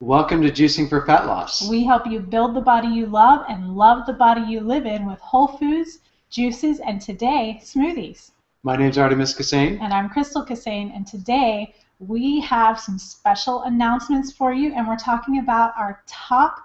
Welcome to Juicing for Fat Loss. We help you build the body you love and love the body you live in with whole foods, juices, and today, smoothies. My name's Artemis Kassane. And I'm Crystal Kassane, and today we have some special announcements for you, and we're talking about our top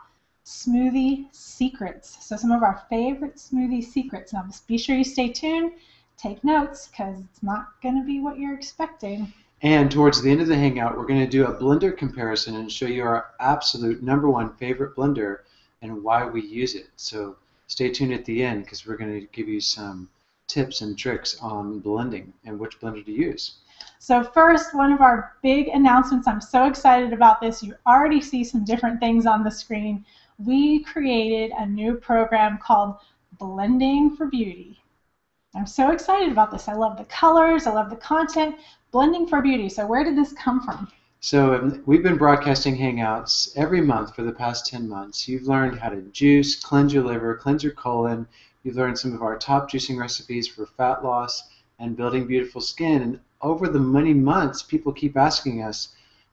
smoothie secrets. So some of our favorite smoothie secrets. Now, just be sure you stay tuned, take notes, because it's not going to be what you're expecting. And towards the end of the Hangout, we're going to do a blender comparison and show you our absolute #1 favorite blender and why we use it. So stay tuned at the end because we're going to give you some tips and tricks on blending and which blender to use. So first, one of our big announcements, I'm so excited about this. You already see some different things on the screen. We created a new program called Blending for Beauty. I'm so excited about this. I love the colors, I love the content. Blending for Beauty. So where did this come from? So we've been broadcasting Hangouts every month for the past 10 months. You've learned how to juice, cleanse your liver, cleanse your colon. You've learned some of our top juicing recipes for fat loss and building beautiful skin. And over the many months, people keep asking us,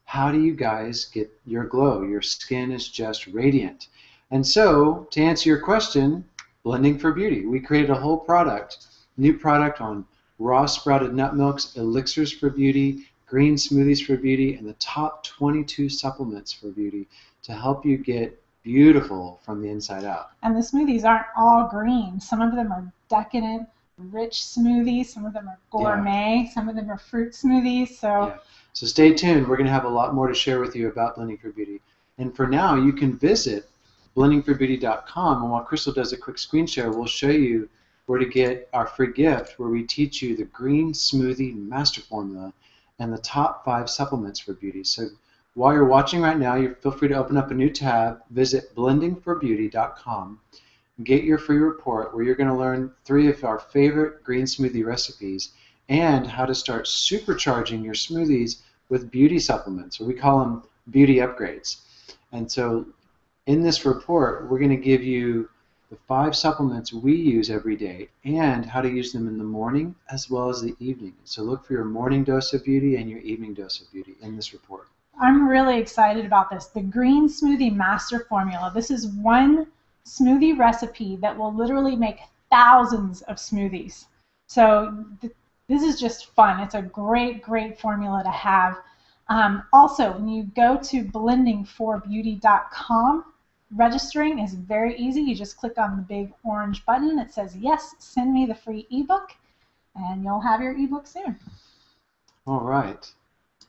how do you guys get your glow? Your skin is just radiant. And so, to answer your question, Blending for Beauty. We created a whole product, new product on raw sprouted nut milks, elixirs for beauty, green smoothies for beauty, and the top 22 supplements for beauty to help you get beautiful from the inside out. And the smoothies aren't all green. Some of them are decadent, rich smoothies. Some of them are gourmet. Some of them are fruit smoothies. So stay tuned. We're going to have a lot more to share with you about Blending for Beauty. And for now, you can visit blendingforbeauty.com. And while Crystal does a quick screen share, we'll show you where to get our free gift where we teach you the green smoothie master formula and the top 5 supplements for beauty. So while you're watching right now, you feel free to open up a new tab, visit blendingforbeauty.com, get your free report where you're going to learn 3 of our favorite green smoothie recipes and how to start supercharging your smoothies with beauty supplements, or we call them beauty upgrades. And so in this report, we're going to give you the 5 supplements we use every day and how to use them in the morning as well as the evening. So look for your morning dose of beauty and your evening dose of beauty in this report. I'm really excited about this. The Green Smoothie Master Formula. This is one smoothie recipe that will literally make thousands of smoothies. So this is just fun. It's a great, great formula to have. Also, when you go to blendingforbeauty.com, registering is very easy. You just click on the big orange button that says, yes, send me the free ebook, and you'll have your ebook soon. All right.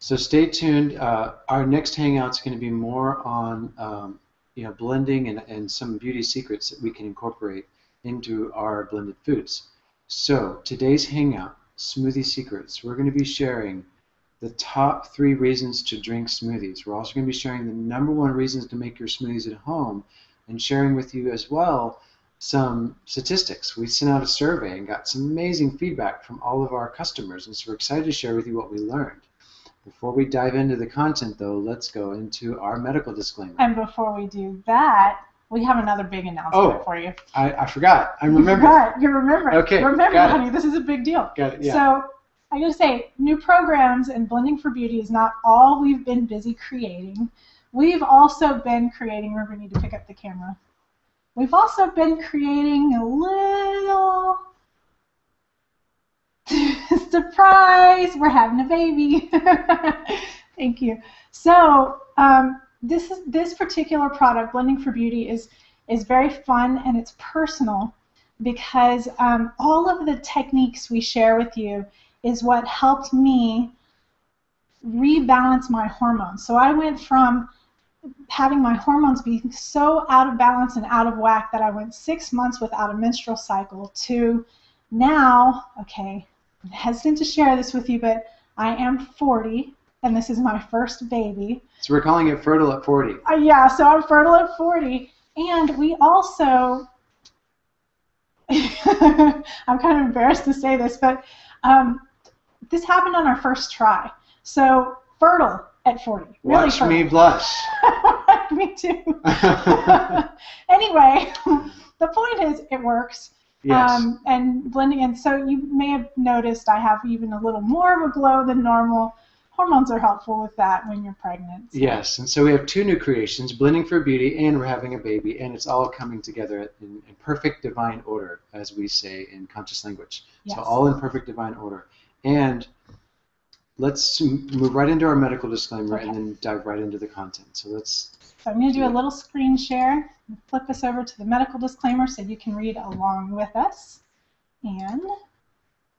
So stay tuned. Our next Hangout's going to be more on blending and some beauty secrets that we can incorporate into our blended foods. So today's Hangout, Smoothie Secrets, we're going to be sharing the top 3 reasons to drink smoothies. We're also going to be sharing the #1 reasons to make your smoothies at home and sharing with you as well some statistics. We sent out a survey and got some amazing feedback from all of our customers, and so we're excited to share with you what we learned. Before we dive into the content, though, let's go into our medical disclaimer. And before we do that, we have another big announcement for you. I forgot. I remember. You remember. Okay. Remember, honey, this is a big deal. Got it, yeah. So I gotta say, new programs and Blending for Beauty is not all we've been busy creating. We've also been creating, remember, we need to pick up the camera. We've also been creating a little surprise. We're having a baby. Thank you. So this particular product, Blending for Beauty, is very fun and it's personal because all of the techniques we share with you is what helped me rebalance my hormones. So I went from having my hormones be so out of balance and out of whack that I went 6 months without a menstrual cycle to now, okay, I'm hesitant to share this with you, but I am 40 and this is my first baby. So we're calling it fertile at 40. Yeah, so I'm fertile at 40. And we also, I'm kind of embarrassed to say this, but this happened on our first try. So fertile at 40. Really Watch fertile. me blush. Me too. Anyway, the point is it works. Yes. And blending in. So you may have noticed I have even a little more of a glow than normal. hormones are helpful with that when you're pregnant. So. Yes, and so we have 2 new creations, Blending for Beauty and We're Having a Baby, and it's all coming together in perfect divine order, as we say in conscious language. Yes. So all in perfect divine order. And let's move right into our medical disclaimer and then dive right into the content. So I'm going to do a little screen share and flip us over to the medical disclaimer so you can read along with us. And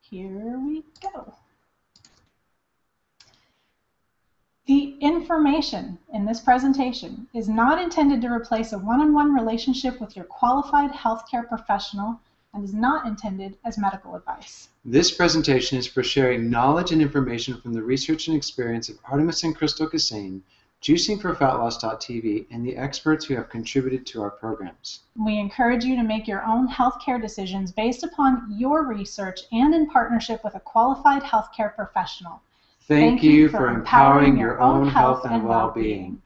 here we go. The information in this presentation is not intended to replace a one-on-one relationship with your qualified healthcare professional and is not intended as medical advice. This presentation is for sharing knowledge and information from the research and experience of Artemis and Crystal Kassane, JuicingForFatLoss.tv, and the experts who have contributed to our programs. We encourage you to make your own healthcare decisions based upon your research and in partnership with a qualified healthcare professional. Thank you for empowering your own health and well-being.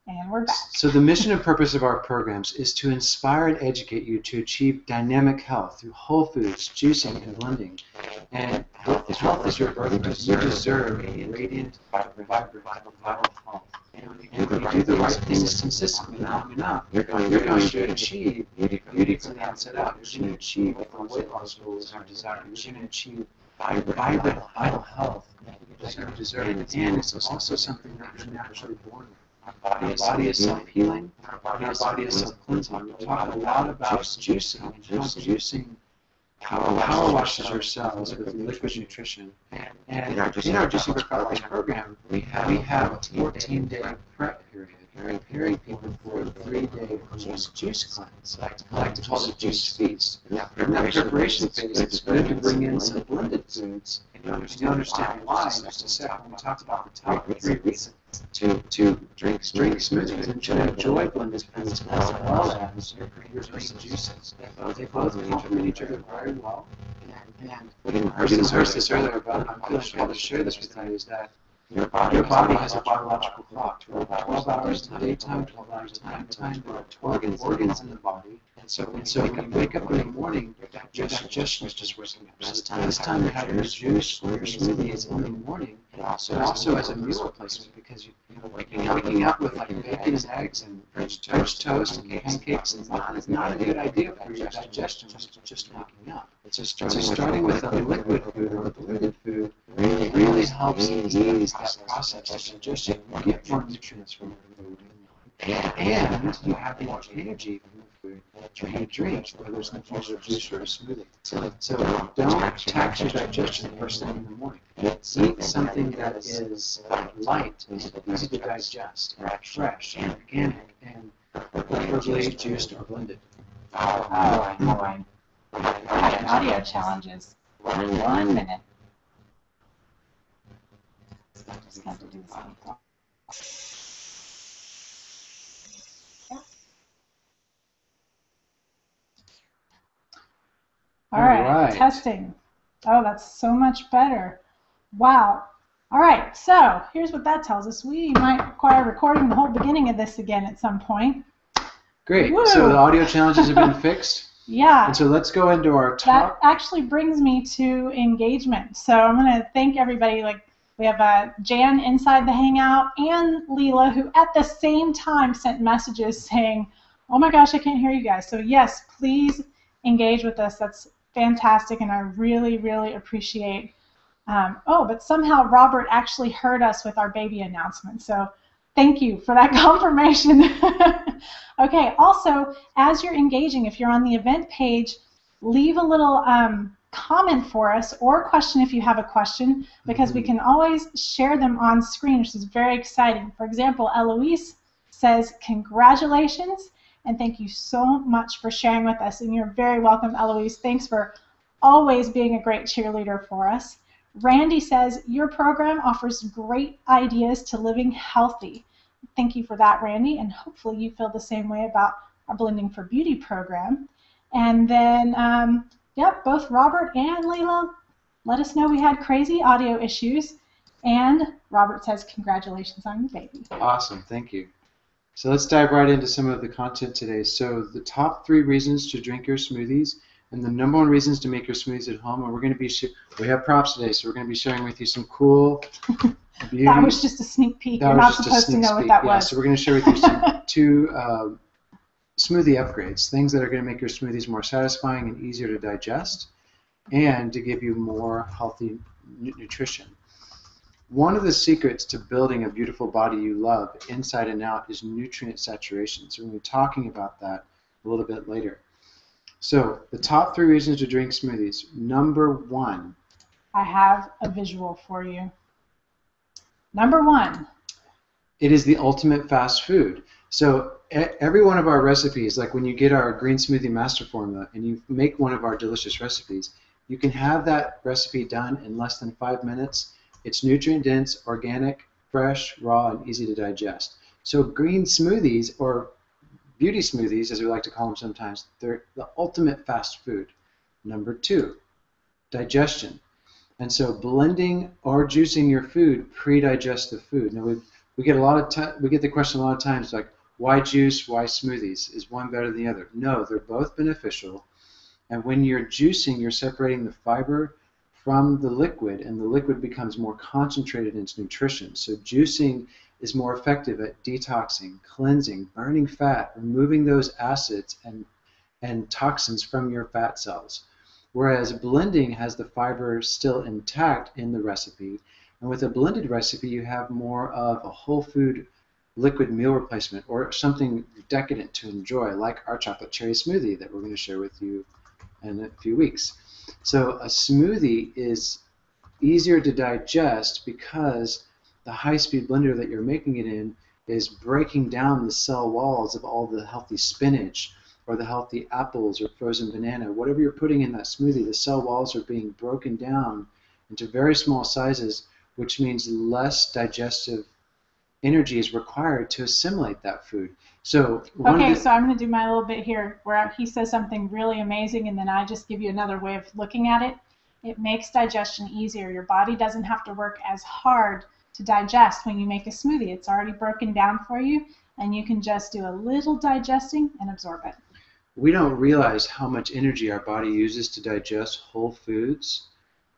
And we're back. So the mission and purpose of our programs is to inspire and educate you to achieve dynamic health through whole foods, juicing, and blending. And health is your birthright. You deserve a radiant, vibrant, vital health. And when you do the right things consistently long enough, you're going to achieve beauty from the outside out. You're going to achieve the weight loss goals you desire. You're going to achieve vibrant, vital health that you deserve. And it's also something that you're naturally born with. Our body is self-healing. Our body is self-cleansing. We talk a lot about juicing and how juicing power washes your cells with liquid nutrition. And in our Juicing for Fat Loss program, we have a 14-day prep period, preparing people for a 3-day juice cleanse. I like to call it juice feast. In that preparation phase, it's good to bring in some blended foods. And you understand why in just a second. When we talk about the top 3 reasons to drink smoothies and to enjoy blended foods as well as your green juices. They both complement each other very well. And we didn't rehearse this earlier, but I'm feeling called to share this with you, is that your body has a biological clock. 12 hours in the daytime, 12 hours at nighttime. There are 12 organs in the body. And so when you wake up in the morning, your digestion is just waking up. So this time you're having your juice or your smoothies in the morning, and also as a meal replacement, because you're waking up with like bacon and eggs and French toast and pancakes is not a good idea for your digestion just waking up. So starting with a liquid food or a blended food really helps ease that process of digestion. You get more nutrients from the food. And you have more energy from the food that you drink, whether it's infused or juice or a smoothie. So don't tax your digestion first thing in the morning. Eat something that is light and easy to digest, fresh and organic, and preferably juiced or blended. Oh, boy. Audio challenges. 1 minute. I just have to do something. All right, testing. Oh, that's so much better. Wow. All right, so here's what that tells us. We might require recording the whole beginning of this again at some point. Great. Woo! So the audio challenges have been fixed. Yeah. And so let's go into our top. That actually brings me to engagement. So I'm going to thank everybody. Like we have Jan inside the Hangout and Leela, who at the same time sent messages saying, "Oh my gosh, I can't hear you guys." So yes, please engage with us. That's fantastic, and I really, really appreciate. But somehow Robert actually heard us with our baby announcement. So thank you for that confirmation. Okay, also, as you're engaging, if you're on the event page, leave a little comment for us or a question if you have a question, because we can always share them on screen, which is very exciting. For example, Eloise says, "Congratulations, and thank you so much for sharing with us." And you're very welcome, Eloise. Thanks for always being a great cheerleader for us. Randy says, "Your program offers great ideas to living healthy." Thank you for that, Randy, and hopefully you feel the same way about our Blending for Beauty program. And then, both Robert and Leila let us know we had crazy audio issues. And Robert says, "Congratulations on your baby." Awesome, thank you. So let's dive right into some of the content today. So the top 3 reasons to drink your smoothies. And the number one reasons to make your smoothies at home, and we're going to be, we have props today, so we're going to be sharing with you some cool beauty. That was just a sneak peek. You're not supposed to know what that was. So we're going to share with you two smoothie upgrades, things that are going to make your smoothies more satisfying and easier to digest, and to give you more healthy nutrition. One of the secrets to building a beautiful body you love inside and out is nutrient saturation. So we're going to be talking about that a little bit later. So the top 3 reasons to drink smoothies. Number 1. I have a visual for you. Number 1. It is the ultimate fast food. So every one of our recipes, like when you get our green smoothie master formula and you make one of our delicious recipes, you can have that recipe done in less than 5 minutes. It's nutrient dense, organic, fresh, raw, and easy to digest. So green smoothies, or beauty smoothies as we like to call them sometimes, they're the ultimate fast food. Number 2, digestion. And so blending or juicing your food pre-digest the food. Now we get the question a lot of times, like, why juice, why smoothies? Is one better than the other? No, they're both beneficial. And when you're juicing, you're separating the fiber from the liquid, and the liquid becomes more concentrated in its nutrition. So juicing is more effective at detoxing, cleansing, burning fat, removing those acids and toxins from your fat cells. Whereas blending has the fiber still intact in the recipe. And with a blended recipe, you have more of a whole food liquid meal replacement, or something decadent to enjoy, like our chocolate cherry smoothie that we're going to share with you in a few weeks. So a smoothie is easier to digest because the high-speed blender that you're making it in is breaking down the cell walls of all the healthy spinach or the healthy apples or frozen banana. Whatever you're putting in that smoothie, the cell walls are being broken down into very small sizes, which means less digestive energy is required to assimilate that food. So so I'm going to do my little bit here where he says something really amazing, and then I just give you another way of looking at it. It makes digestion easier. Your body doesn't have to work as hard to digest when you make a smoothie. It's already broken down for you, and you can just do a little digesting and absorb it. We don't realize how much energy our body uses to digest whole foods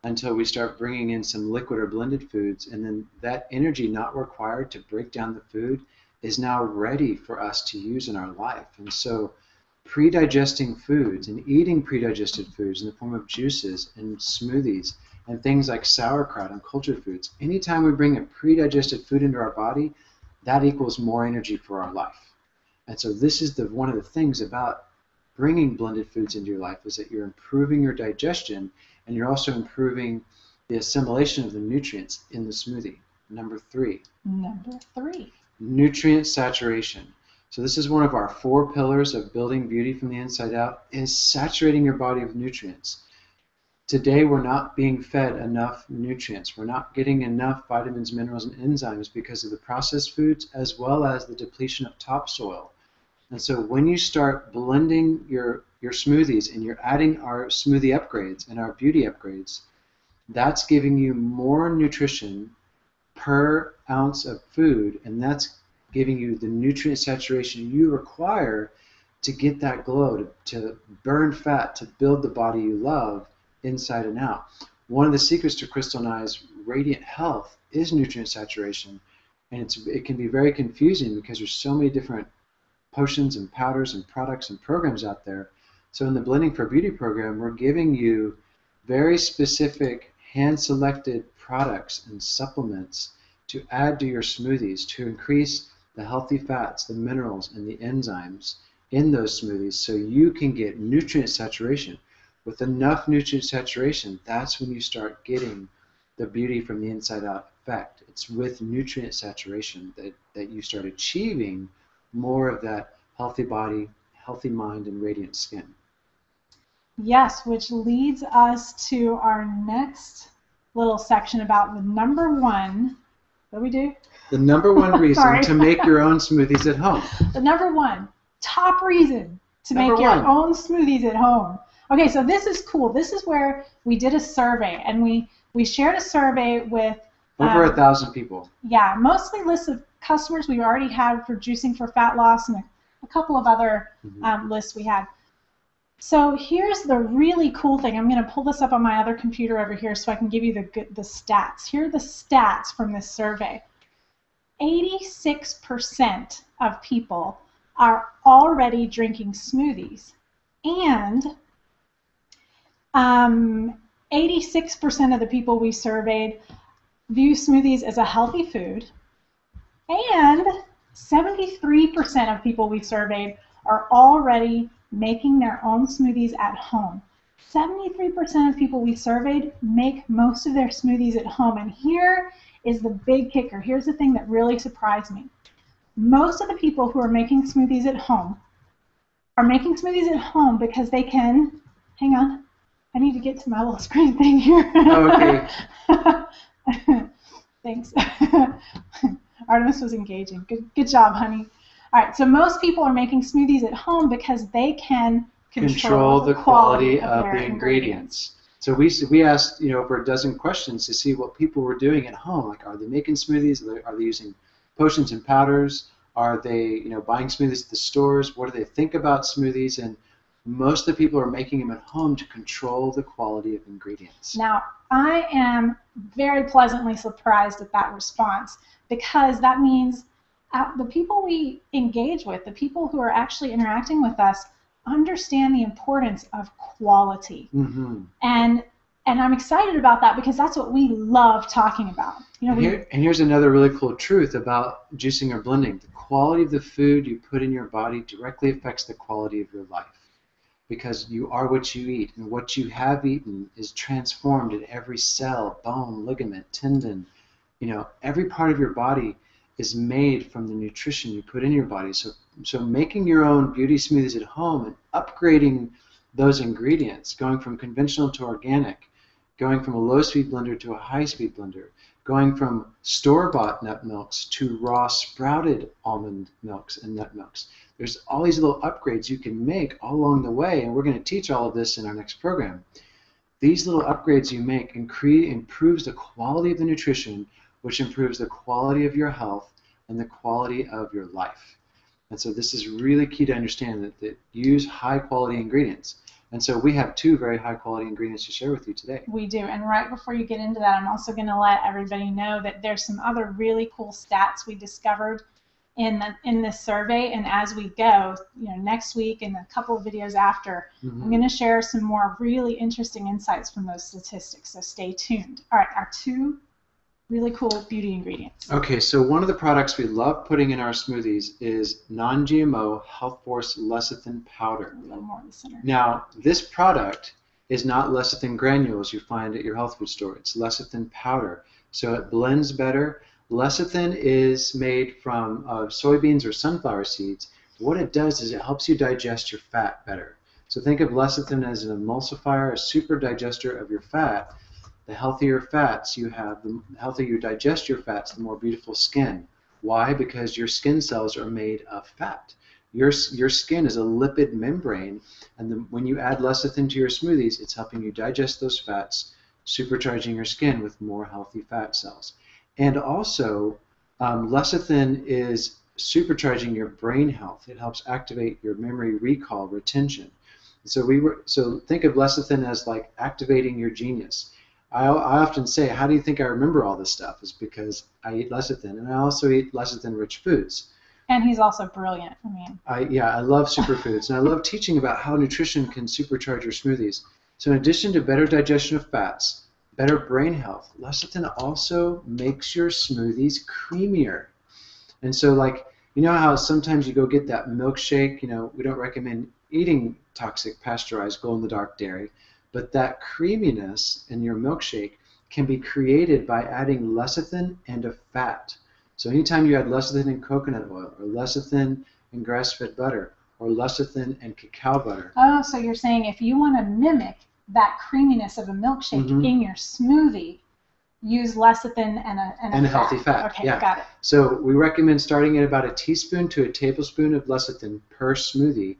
until we start bringing in some liquid or blended foods, and then that energy not required to break down the food is now ready for us to use in our life. And so pre-digesting foods and eating pre-digested foods in the form of juices and smoothies and things like sauerkraut and cultured foods, anytime we bring a pre-digested food into our body, that equals more energy for our life. And so this is one of the things about bringing blended foods into your life, is that you're improving your digestion, and you're also improving the assimilation of the nutrients in the smoothie. Number 3. Nutrient saturation. So this is one of our 4 pillars of building beauty from the inside out, is saturating your body with nutrients. Today we're not being fed enough nutrients. We're not getting enough vitamins, minerals, and enzymes because of the processed foods as well as the depletion of topsoil. And so when you start blending your smoothies and you're adding our smoothie upgrades and our beauty upgrades, that's giving you more nutrition per ounce of food, and that's giving you the nutrient saturation you require to get that glow, to burn fat, to build the body you love inside and out. One of the secrets to Crystal and I's radiant health is nutrient saturation, and it can be very confusing because there's so many different potions and powders and products and programs out there. So in the Blending for Beauty program, we're giving you very specific hand-selected products and supplements to add to your smoothies to increase the healthy fats, the minerals, and the enzymes in those smoothies so you can get nutrient saturation. With enough nutrient saturation, that's when you start getting the beauty from the inside out effect. It's with nutrient saturation that you start achieving more of that healthy body, healthy mind, and radiant skin. Yes, which leads us to our next little section about the number 1. What do we do? The number 1 reason to make your own smoothies at home. The number 1 top reason to make your own smoothies at home. Okay, so this is cool. This is where we did a survey, and we shared a survey with over 1,000 people. Yeah, mostly lists of customers we already had for juicing for fat loss, and a couple of other lists we had. So here's the really cool thing. I'm going to pull this up on my other computer over here so I can give you the stats. Here are the stats from this survey. 86% of people are already drinking smoothies, and 86% of the people we surveyed view smoothies as a healthy food, and 73% of people we surveyed are already making their own smoothies at home. 73% of people we surveyed make most of their smoothies at home, and here is the big kicker. Here's the thing that really surprised me. Most of the people who are making smoothies at home are making smoothies at home because they can, hang on, I need to get to my little screen thing here. Oh, okay. Thanks. Artemis was engaging. Good job, honey. All right, so most people are making smoothies at home because they can control the quality of the ingredients. So we asked, over a dozen questions to see what people were doing at home. Like, are they making smoothies? Are they using potions and powders? Are they, buying smoothies at the stores? What do they think about smoothies? And most of the people are making them at home to control the quality of ingredients. Now, I am very pleasantly surprised at that response, because that means the people we engage with, the people who are actually interacting with us, understand the importance of quality. Mm-hmm. And I'm excited about that because that's what we love talking about. And here's another really cool truth about juicing or blending. The quality of the food you put in your body directly affects the quality of your life, because you are what you eat, and what you have eaten is transformed in every cell, bone, ligament, tendon. Every part of your body is made from the nutrition you put in your body. So making your own beauty smoothies at home and upgrading those ingredients, going from conventional to organic, going from a low-speed blender to a high-speed blender, going from store-bought nut milks to raw sprouted almond milks and nut milks. There's all these little upgrades you can make all along the way, and we're going to teach all of this in our next program. These little upgrades you make improves the quality of the nutrition, which improves the quality of your health and the quality of your life. And so this is really key to understand, that use high-quality ingredients. And so we have two very high-quality ingredients to share with you today. We do. And right before you get into that, I'm also going to let everybody know that there's some other really cool stats we discovered in this survey. And as we go, next week and a couple of videos after, Mm-hmm. I'm going to share some more really interesting insights from those statistics. So stay tuned. All right, our two really cool beauty ingredients. Okay, so one of the products we love putting in our smoothies is non-GMO Health Force lecithin powder. A little more in the center. Now, this product is not lecithin granules you find at your health food store. It's lecithin powder, so it blends better. Lecithin is made from soybeans or sunflower seeds. What it does is it helps you digest your fat better. So think of lecithin as an emulsifier, a super digester of your fat. The healthier fats you have, the healthier you digest your fats, the more beautiful skin. Why? Because your skin cells are made of fat. Your skin is a lipid membrane, and when you add lecithin to your smoothies, it's helping you digest those fats, supercharging your skin with more healthy fat cells. And also, lecithin is supercharging your brain health. It helps activate your memory recall, retention. So think of lecithin as like activating your genius. I often say, how do you think I remember all this stuff? It's because I eat lecithin, and I also eat lecithin-rich foods. And he's also brilliant. I love superfoods, and I love teaching about how nutrition can supercharge your smoothies. So in addition to better digestion of fats, better brain health, lecithin also makes your smoothies creamier. And so, how sometimes you go get that milkshake, we don't recommend eating toxic pasteurized glow-in-the-dark dairy, but that creaminess in your milkshake can be created by adding lecithin and a fat. So anytime you add lecithin in coconut oil, or lecithin in grass-fed butter, or lecithin and cacao butter. Oh, so you're saying if you want to mimic that creaminess of a milkshake Mm-hmm. in your smoothie, use lecithin and a healthy fat. Okay, yeah. Got it. So we recommend starting at about a teaspoon to a tablespoon of lecithin per smoothie.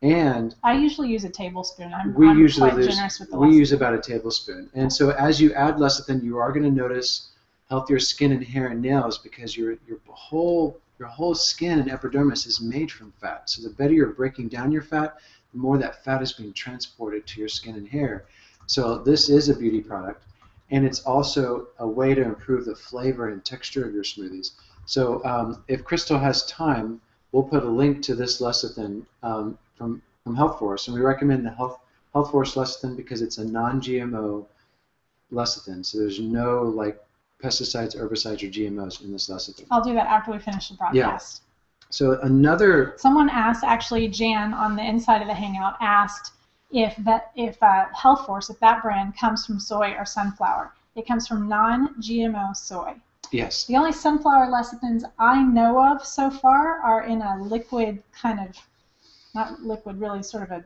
And I usually use a tablespoon. I'm quite generous with the lecithin. We use about a tablespoon. And so as you add lecithin, you are going to notice healthier skin and hair and nails, because your whole skin and epidermis is made from fat. So the better you're breaking down your fat, more that fat is being transported to your skin and hair. So this is a beauty product, and it's also a way to improve the flavor and texture of your smoothies. So if Crystal has time, we'll put a link to this lecithin from Health Force, and we recommend the Health Force lecithin because it's a non-GMO lecithin. So there's no like pesticides, herbicides, or GMOs in this lecithin. I'll do that after we finish the broadcast. Yeah. So another. Someone asked, actually, Jan on the inside of the Hangout asked if Health Force, if that brand comes from soy or sunflower. It comes from non-GMO soy. Yes. The only sunflower lecithins I know of so far are in a liquid kind of, not liquid, really sort of a,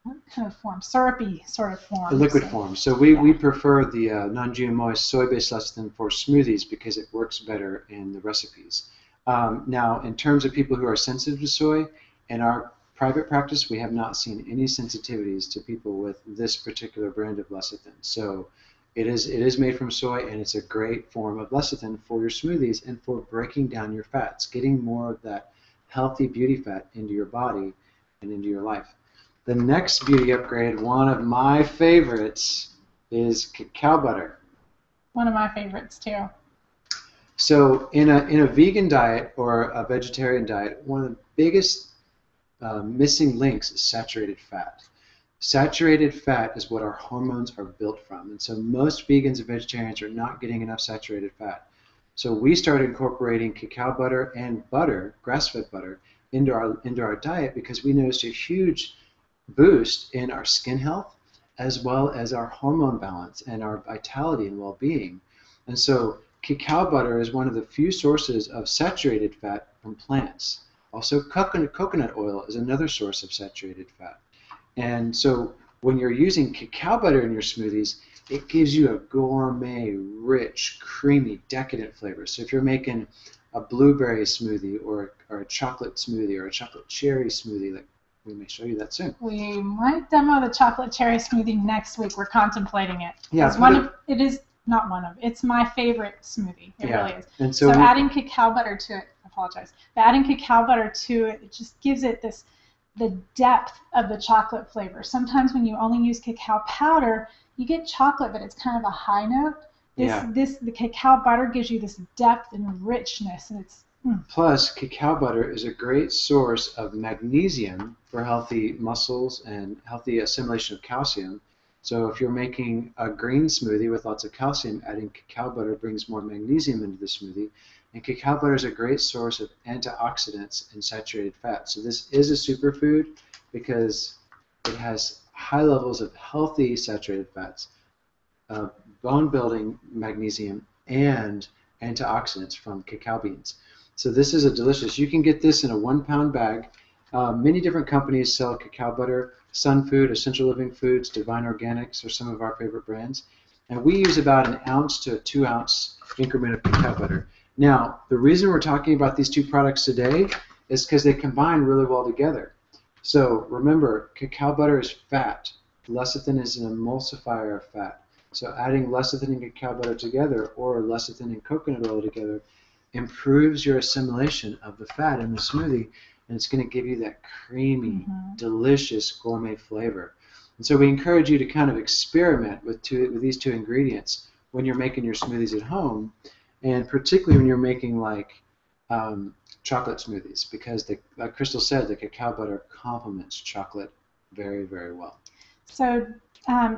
what kind of form? Syrupy sort of form. The liquid form. So we prefer the non-GMO soy-based lecithin for smoothies because it works better in the recipes. Now, in terms of people who are sensitive to soy, in our private practice, we have not seen any sensitivities to people with this particular brand of lecithin. So it is made from soy, and it's a great form of lecithin for your smoothies and for breaking down your fats, getting more of that healthy beauty fat into your body and into your life. The next beauty upgrade, one of my favorites, is cacao butter. One of my favorites too. So in a vegan diet or a vegetarian diet, one of the biggest missing links is saturated fat. Saturated fat is what our hormones are built from, and so most vegans and vegetarians are not getting enough saturated fat. So we started incorporating cacao butter and butter, grass-fed butter, into our diet because we noticed a huge boost in our skin health as well as our hormone balance and our vitality and well-being. And so cacao butter is one of the few sources of saturated fat from plants. Also, coconut oil is another source of saturated fat. And so when you're using cacao butter in your smoothies, it gives you a gourmet, rich, creamy, decadent flavor. So if you're making a blueberry smoothie or a chocolate smoothie or a chocolate cherry smoothie, like we may show you that soon. We might demo the chocolate cherry smoothie next week. We're contemplating it. Yeah, it's my favorite smoothie. It really is. And so adding cacao butter to it, I apologize. But adding cacao butter to it, it just gives it the depth of the chocolate flavor. Sometimes when you only use cacao powder, you get chocolate, but it's kind of a high note. The cacao butter gives you this depth and richness, and it's Plus, cacao butter is a great source of magnesium for healthy muscles and healthy assimilation of calcium. So if you're making a green smoothie with lots of calcium, adding cacao butter brings more magnesium into the smoothie. And cacao butter is a great source of antioxidants and saturated fat. So this is a superfood because it has high levels of healthy saturated fats, bone-building magnesium, and antioxidants from cacao beans. So this is a delicious. You can get this in a 1-pound bag. Many different companies sell cacao butter. Sun Food, Essential Living Foods, Divine Organics are some of our favorite brands. And we use about an ounce to a 2-ounce increment of cacao butter. Now, the reason we're talking about these two products today is because they combine really well together. So remember, cacao butter is fat. Lecithin is an emulsifier of fat. So adding lecithin and cacao butter together, or lecithin and coconut oil together, improves your assimilation of the fat in the smoothie, and it's going to give you that creamy, delicious gourmet flavor. And so we encourage you to kind of experiment with these two ingredients when you're making your smoothies at home, and particularly when you're making like chocolate smoothies, because like Crystal said, the cacao butter complements chocolate very, very well. So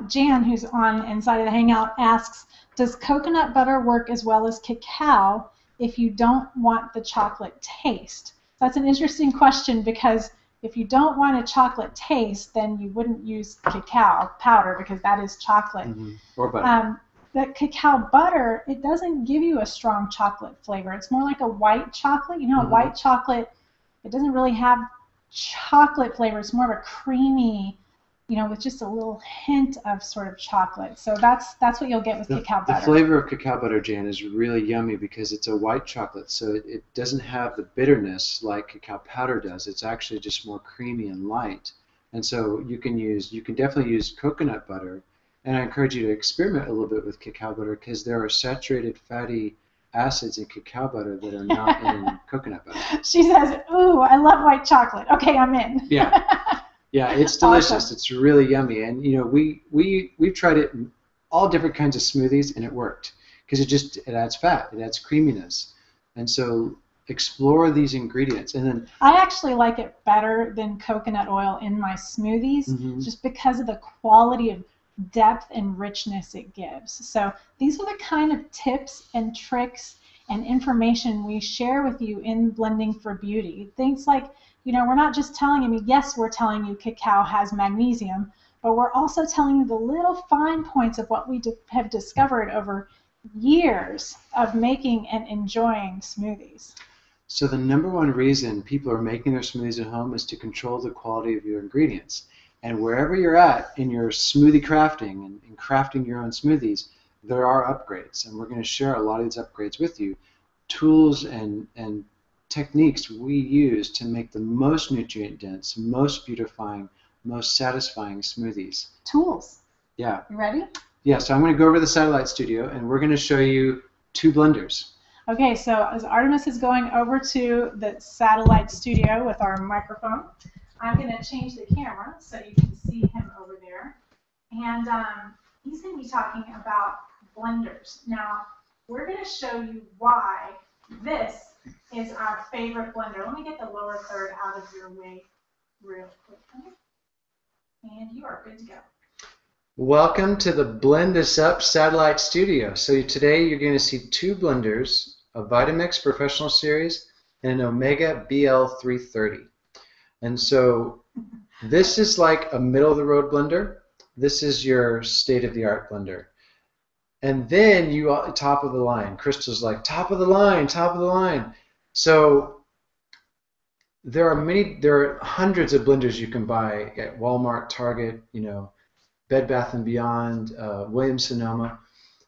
Jan, who's on inside of the Hangout, asks, does coconut butter work as well as cacao if you don't want the chocolate taste? That's an interesting question, because if you don't want a chocolate taste, then you wouldn't use cacao powder because that is chocolate. Or butter. The cacao butter, it doesn't give you a strong chocolate flavor. It's more like a white chocolate. You know, a white chocolate, it doesn't really have chocolate flavor. It's more of a creamy, you know, with just a little hint of sort of chocolate. So that's what you'll get with cacao butter. The flavor of cacao butter, Jan, is really yummy because it's a white chocolate, so it doesn't have the bitterness like cacao powder does. It's actually just more creamy and light. And so you can definitely use coconut butter, and I encourage you to experiment a little bit with cacao butter because there are saturated fatty acids in cacao butter that are not in coconut butter. She says, ooh, I love white chocolate. Okay, I'm in. Yeah. Yeah, it's delicious. Awesome. It's really yummy, and you know we've tried it in all different kinds of smoothies, and it worked because it adds fat, it adds creaminess, and so explore these ingredients, and then I actually like it better than coconut oil in my smoothies mhm. just because of the quality of depth and richness it gives. So these are the kind of tips and tricks and information we share with you in Blending for Beauty. Things like, we're not just telling you, yes, we're telling you cacao has magnesium, but we're also telling you the little fine points of what we have discovered over years of making and enjoying smoothies. So the number one reason people are making their smoothies at home is to control the quality of your ingredients. And wherever you're at in your smoothie crafting and crafting your own smoothies, there are upgrades. And we're going to share a lot of these upgrades with you. Tools and techniques we use to make the most nutrient dense, most beautifying, most satisfying smoothies. Tools. Yeah. You ready? Yeah, so I'm going to go over to the satellite studio and we're going to show you 2 blenders. Okay, so as Artemis is going over to the satellite studio with our microphone, I'm going to change the camera so you can see him over there. And he's going to be talking about blenders. Now, we're going to show you why this is our favorite blender. Let me get the lower third out of your way real quickly. And you are good to go. Welcome to the Blend This Up satellite studio. So today you're going to see 2 blenders, a Vitamix Professional Series and an Omega BL330. And so this is like a middle-of-the-road blender. This is your state-of-the-art blender. And then you top of the line. Crystal's like, top of the line, top of the line. So there are hundreds of blenders you can buy at Walmart, Target, Bed Bath & Beyond, Williams-Sonoma.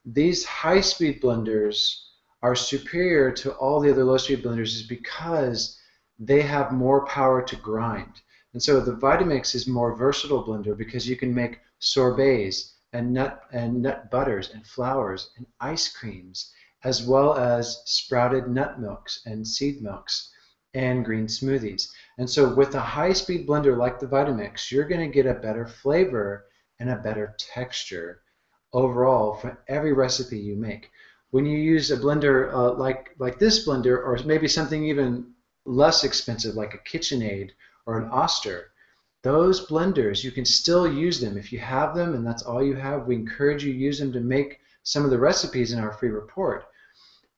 These high-speed blenders are superior to all the other low-speed blenders is because they have more power to grind. And so the Vitamix is more versatile blender because you can make sorbets and nut butters and flours and ice creams, as well as sprouted nut milks and seed milks and green smoothies. And so with a high-speed blender like the Vitamix, you're going to get a better flavor and a better texture overall for every recipe you make. When you use a blender like this blender, or maybe something even less expensive like a KitchenAid or an Oster, those blenders, you can still use them. If you have them and that's all you have, we encourage you to use them to make some of the recipes in our free report.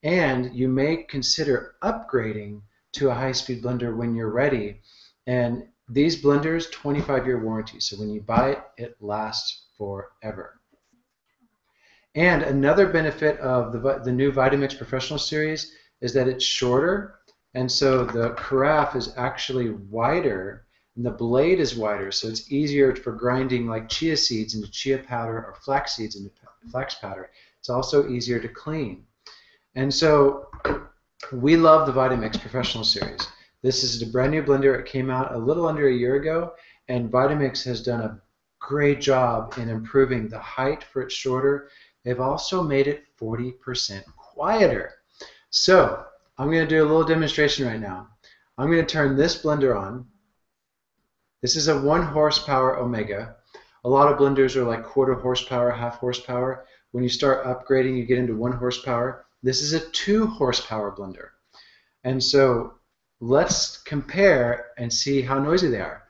And you may consider upgrading to a high-speed blender when you're ready. And these blenders, 25-year warranty. So when you buy it, it lasts forever. And another benefit of the new Vitamix Professional Series is that it's shorter, and so the carafe is actually wider, and the blade is wider, so it's easier for grinding like chia seeds into chia powder or flax seeds into flax powder. It's also easier to clean. And so we love the Vitamix Professional Series. This is a brand new blender. It came out a little under a year ago, and Vitamix has done a great job in improving the height for its shorter. They've also made it 40% quieter. So I'm going to do a little demonstration right now. I'm going to turn this blender on. This is a 1 horsepower Omega. A lot of blenders are like 1/4 horsepower, 1/2 horsepower. When you start upgrading, you get into 1 horsepower. This is a 2 horsepower blender. And so let's compare and see how noisy they are.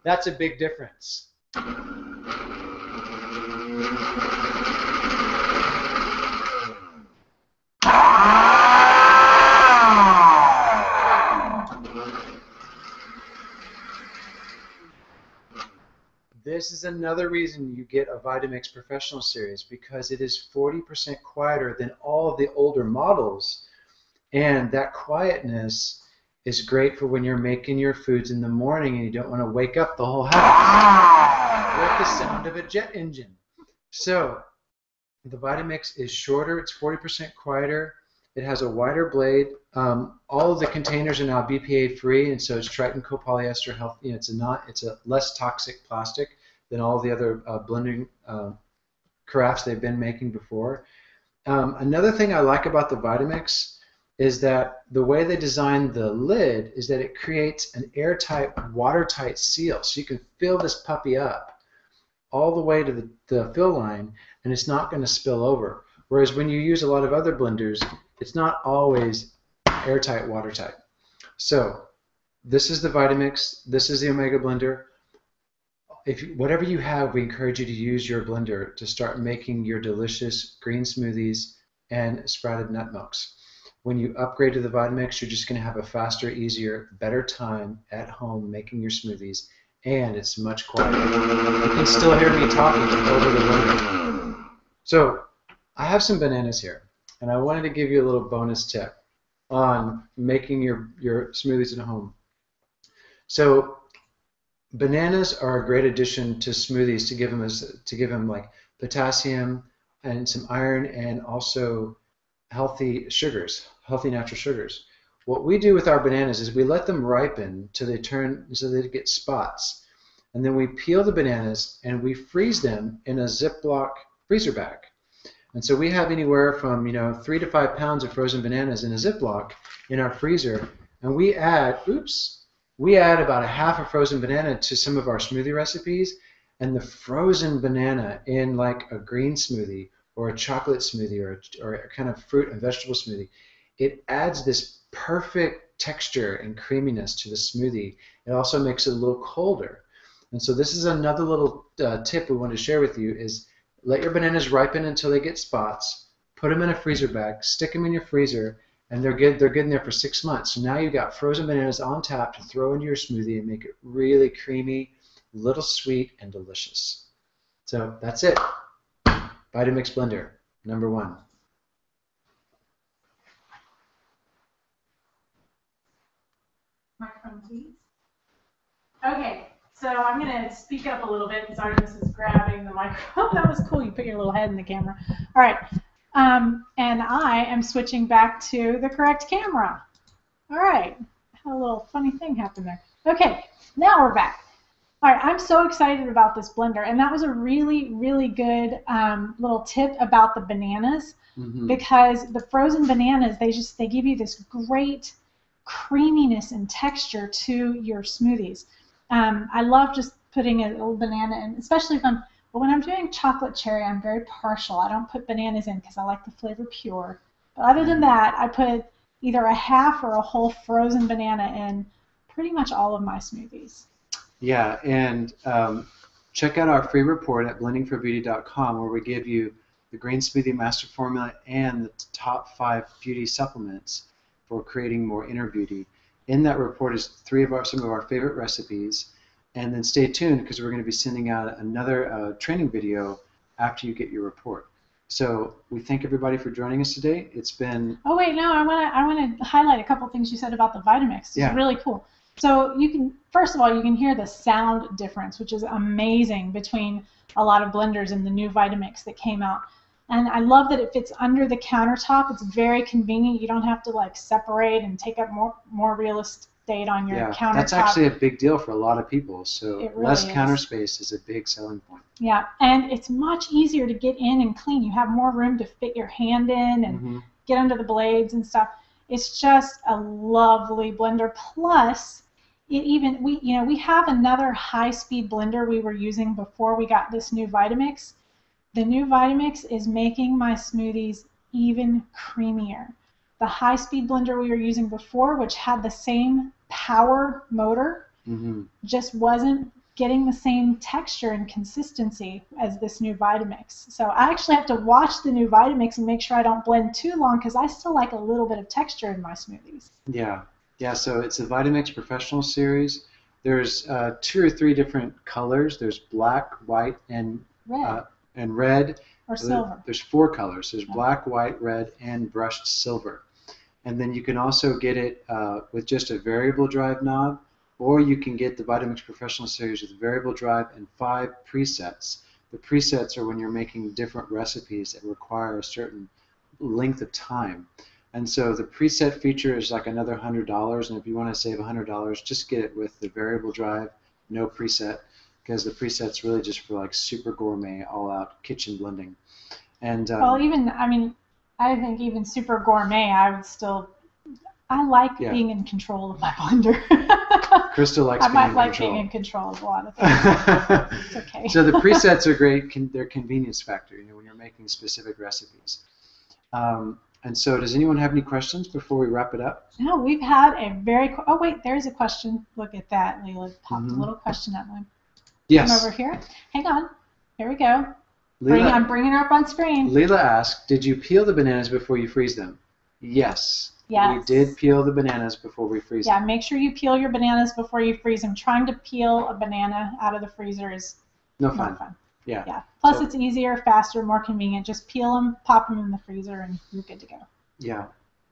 That's a big difference. This is another reason you get a Vitamix Professional Series, because it is 40% quieter than all of the older models. And that quietness is great for when you're making your foods in the morning and you don't want to wake up the whole house with the sound of a jet engine. So the Vitamix is shorter, it's 40% quieter, it has a wider blade. All of the containers are now BPA free, and so it's Triton copolyester health. It's a less toxic plastic than all the other blending carafes they've been making before. Another thing I like about the Vitamix is that the way they designed the lid is that it creates an airtight, watertight seal. So you can fill this puppy up all the way to the fill line, and it's not going to spill over. Whereas when you use a lot of other blenders, it's not always airtight, watertight. So this is the Vitamix. This is the Omega blender. Whatever you have, we encourage you to use your blender to start making your delicious green smoothies and sprouted nut milks. When you upgrade to the Vitamix, you're just going to have a faster, easier, better time at home making your smoothies, and it's much quieter. You can still hear me talking over the blender. So I have some bananas here, and I wanted to give you a little bonus tip on making your smoothies at home. So bananas are a great addition to smoothies to give them like potassium and some iron and also healthy sugars, healthy natural sugars. What we do with our bananas is we let them ripen till they turn so they get spots, and then we peel the bananas and we freeze them in a Ziploc freezer bag. And so we have anywhere from 3 to 5 pounds of frozen bananas in a Ziploc in our freezer, and we add about a half a frozen banana to some of our smoothie recipes, and the frozen banana in like a green smoothie or a chocolate smoothie or a kind of fruit and vegetable smoothie, it adds this perfect texture and creaminess to the smoothie. It also makes it a little colder. And so this is another little tip we want to share with you is let your bananas ripen until they get spots, put them in a freezer bag, stick them in your freezer, and they're good in there for 6 months. So now you've got frozen bananas on tap to throw into your smoothie and make it really creamy, a little sweet, and delicious. So that's it. Vitamix blender, number 1. Microphone, please. Okay, so I'm going to speak up a little bit because Artemis is grabbing the microphone. That was cool. You put your little head in the camera. All right. And I am switching back to the correct camera. All right. Had a little funny thing happen there. Okay, now we're back. All right, I'm so excited about this blender, and that was a really, really good little tip about the bananas, because the frozen bananas, they give you this great creaminess and texture to your smoothies. I love just putting a little banana in, especially when I'm doing chocolate cherry, I'm very partial. I don't put bananas in because I like the flavor pure. But other than that, I put either a half or a whole frozen banana in pretty much all of my smoothies. Yeah, and check out our free report at blendingforbeauty.com where we give you the Green Smoothie Master Formula and the top 5 beauty supplements for creating more inner beauty. In that report is some of our favorite recipes. And then stay tuned because we're going to be sending out another training video after you get your report. So we thank everybody for joining us today. It's been... Oh, wait, no, I want to highlight a couple things you said about the Vitamix. It's really cool. So first of all, you can hear the sound difference, which is amazing between a lot of blenders and the new Vitamix that came out. And I love that it fits under the countertop. It's very convenient. You don't have to like separate and take up more real estate on your countertop. That's actually a big deal for a lot of people. So really less counter space is a big selling point. Yeah, and it's much easier to get in and clean. You have more room to fit your hand in and get under the blades and stuff. It's just a lovely blender. Plus, we have another high-speed blender we were using before we got this new Vitamix. The new Vitamix is making my smoothies even creamier. The high-speed blender we were using before, which had the same power motor, just wasn't getting the same texture and consistency as this new Vitamix. So I actually have to watch the new Vitamix and make sure I don't blend too long because I still like a little bit of texture in my smoothies. Yeah, so it's the Vitamix Professional Series. There's 2 or 3 different colors. There's black, white, and red. Or silver. There's 4 colors. There's black, white, red, and brushed silver. And then you can also get it with just a variable drive knob, or you can get the Vitamix Professional Series with variable drive and 5 presets. The presets are when you're making different recipes that require a certain length of time. And so the preset feature is like another $100, and if you want to save $100, just get it with the variable drive, no preset, because the preset's really just for like super gourmet, all-out kitchen blending. And I think even super gourmet, I like being in control of my blender. Crystal likes being in control. I might like being in control of a lot of things. It's okay. So the presets are great. They're convenience factor, when you're making specific recipes. And so does anyone have any questions before we wrap it up? No, we've had oh wait, there's a question. Look at that. Leila popped a little question at me. Yes. Come over here. Hang on. Here we go. Leila, I'm bringing her up on screen. Leila asked, did you peel the bananas before you freeze them? Yes. Yes. We did peel the bananas before we freeze them. Yeah, make sure you peel your bananas before you freeze them. Trying to peel a banana out of the freezer is no fun. Yeah. Yeah. Plus, it's easier, faster, more convenient. Just peel them, pop them in the freezer, and you're good to go. Yeah.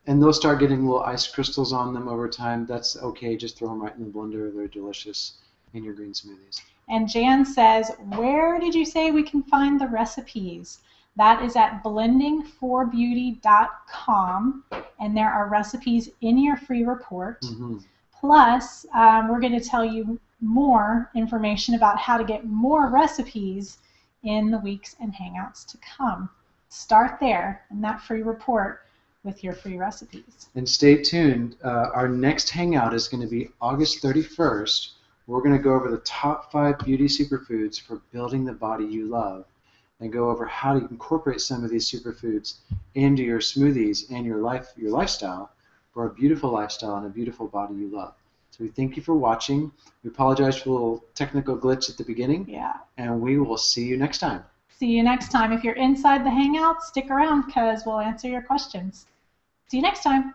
And they'll start getting little ice crystals on them over time. That's okay. Just throw them right in the blender. They're delicious in your green smoothies. And Jan says, where did you say we can find the recipes? That is at blendingforbeauty.com, and there are recipes in your free report. Mm-hmm. Plus, we're going to tell you more information about how to get more recipes in the weeks and Hangouts to come. Start there in that free report with your free recipes. And stay tuned. Our next Hangout is going to be August 31st. We're going to go over the top 5 beauty superfoods for building the body you love, and go over how to incorporate some of these superfoods into your smoothies and your lifestyle for a beautiful lifestyle and a beautiful body you love. So we thank you for watching. We apologize for a little technical glitch at the beginning. Yeah. And we will see you next time. See you next time. If you're inside the Hangout, stick around because we'll answer your questions. See you next time.